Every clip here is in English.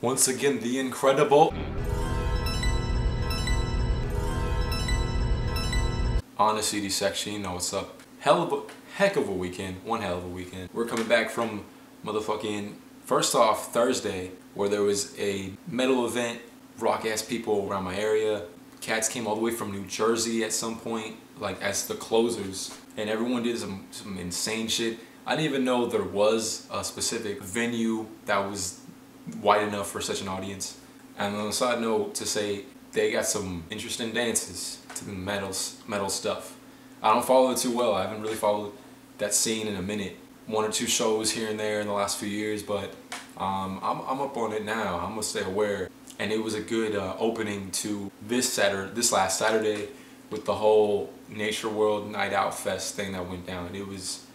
Once again, the incredible Ahnist CD section, you know what's up. Heck of a weekend, one hell of a weekend. We're coming back from motherfucking, first off, Thursday, where there was a metal event, rock ass people around my area. Cats came all the way from New Jersey at some point, like as the closers, and everyone did some insane shit. I didn't even know there was a specific venue that was wide enough for such an audience. And on a side note, to say they got some interesting dances to the metal stuff. I don't follow it too well. I haven't really followed that scene in a minute. One or two shows here and there in the last few years, but I'm up on it now. I'm gonna stay aware. And it was a good opening to this last Saturday, with the whole Nature World Night Out Fest thing that went down. It was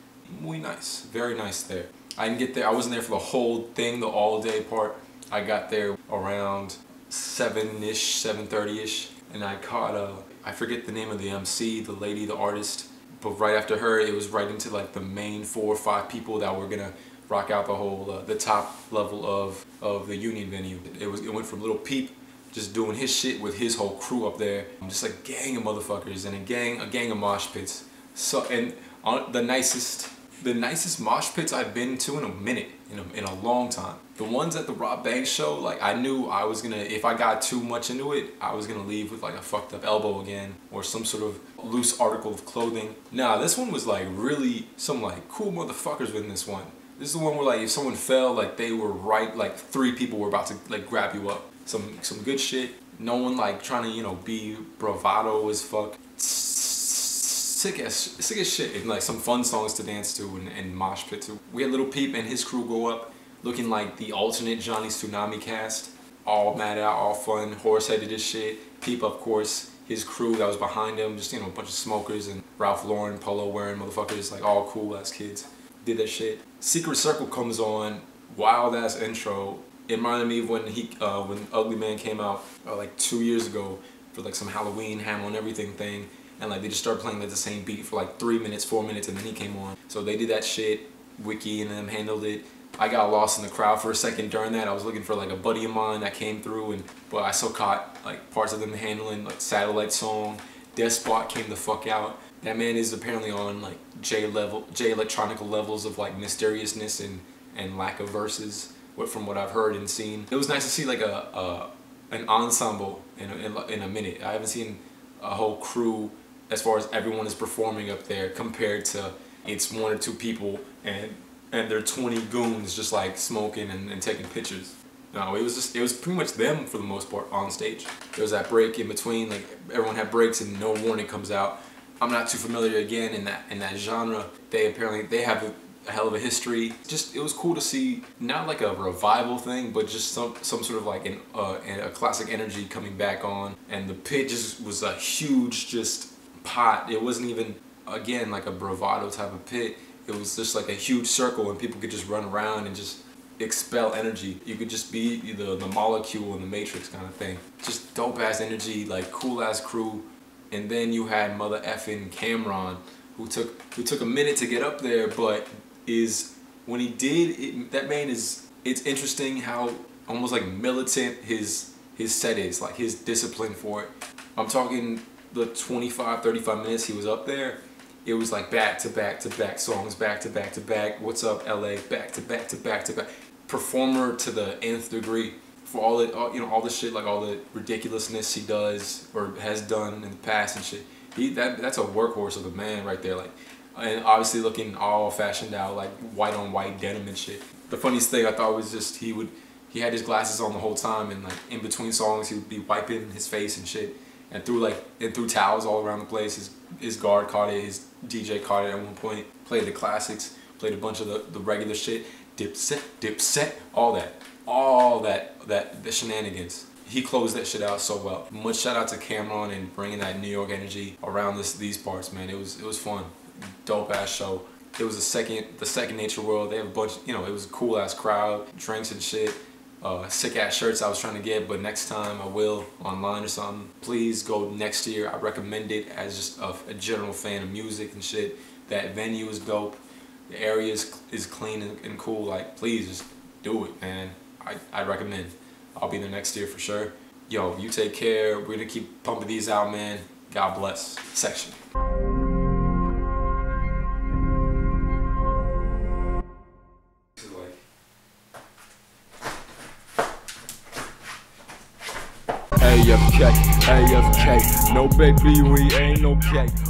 muy nice, very nice there. I didn't get there, I wasn't there for the whole thing, the all day part. I got there around 7-ish, 7:30-ish, and I caught I forget the name of the MC, the lady, the artist, but right after her, it was right into like the main 4 or 5 people that were gonna rock out the whole, the top level of the Union venue. It went from Little Peep, just doing his shit with his whole crew up there, just a gang of motherfuckers and a gang of mosh pits. So, and the nicest mosh pits I've been to in a minute, in a long time. The ones at the Rob Banks show, like I knew I was gonna, if I got too much into it, I was gonna leave with like a fucked up elbow again, or some sort of loose article of clothing. Nah, this one was like really some like cool motherfuckers within this one. This is the one where like if someone fell, like they were right, like 3 people were about to like grab you up. Some good shit. No one like trying to, you know, be bravado as fuck. Sick as shit, and like some fun songs to dance to and mosh pit to. We had Little Peep and his crew go up looking like the alternate Johnny's Tsunami cast. All mad out, all fun. Horsehead did his shit. Peep, of course, his crew that was behind him, just, you know, a bunch of smokers and Ralph Lauren polo wearing motherfuckers, like all cool ass kids. Did that shit. Secret Circle comes on, wild ass intro. It reminded me of when Ugly Man came out like 2 years ago for like some Halloween Ham on Everything thing, and like they just started playing like the same beat for like 3 minutes, 4 minutes, and then he came on. So they did that shit. Wiki and them handled it. I got lost in the crowd for a second during that. I was looking for like a buddy of mine that came through, but I still caught like parts of them handling like Satellite Song. Despot came the fuck out. That man is apparently on like J electronica levels of like mysteriousness and lack of verses, from what I've heard and seen. It was nice to see like an ensemble in a minute. I haven't seen a whole crew as far as everyone is performing up there, compared to it's 1 or 2 people and they're 20 goons just like smoking and taking pictures. No, it was pretty much them for the most part on stage. There was that break in between, like everyone had breaks and No Warning comes out. I'm not too familiar again in that genre. They have a hell of a history. Just, it was cool to see, not like a revival thing, but just some sort of like a classic energy coming back on. And the pit just was a huge just pot. It wasn't even, again, like a bravado type of pit. It was just like a huge circle and people could just run around and just expel energy. You could just be the molecule in the Matrix kind of thing. Just dope ass energy, like cool ass crew. And then you had mother effing Cameron, who took a minute to get up there, but when he did, that man is, it's interesting how almost like militant his set is, like his discipline for it. I'm talking the 25-35 minutes he was up there. It was like back to back to back songs, back to back to back. What's up, LA? Back to back to back to back. Performer to the nth degree for all the shit, like all the ridiculousness he does or has done in the past and shit. That's a workhorse of a man right there, like, and obviously looking all fashioned out, like white on white denim and shit. The funniest thing I thought was just he had his glasses on the whole time, and like in between songs he would be wiping his face and shit, and threw towels all around the place. His guard caught it, his DJ caught it at one point. Played the classics, played a bunch of the regular shit, Dipset, all the shenanigans. He closed that shit out so well. Much shout out to Cameron and bringing that New York energy around these parts, man. It was fun, dope ass show. It was the second Nature World. They have a bunch, it was a cool ass crowd, drinks and shit. Sick ass shirts I was trying to get, but next time I will, online or something. Please go next year. I recommend it as just a general fan of music and shit. That venue is dope. The area is clean and cool. Like, please just do it, man. I recommend. I'll be there next year for sure. Yo, you take care. We're gonna keep pumping these out, man. God bless. Section. AFK, AFK, no baby, we ain't okay.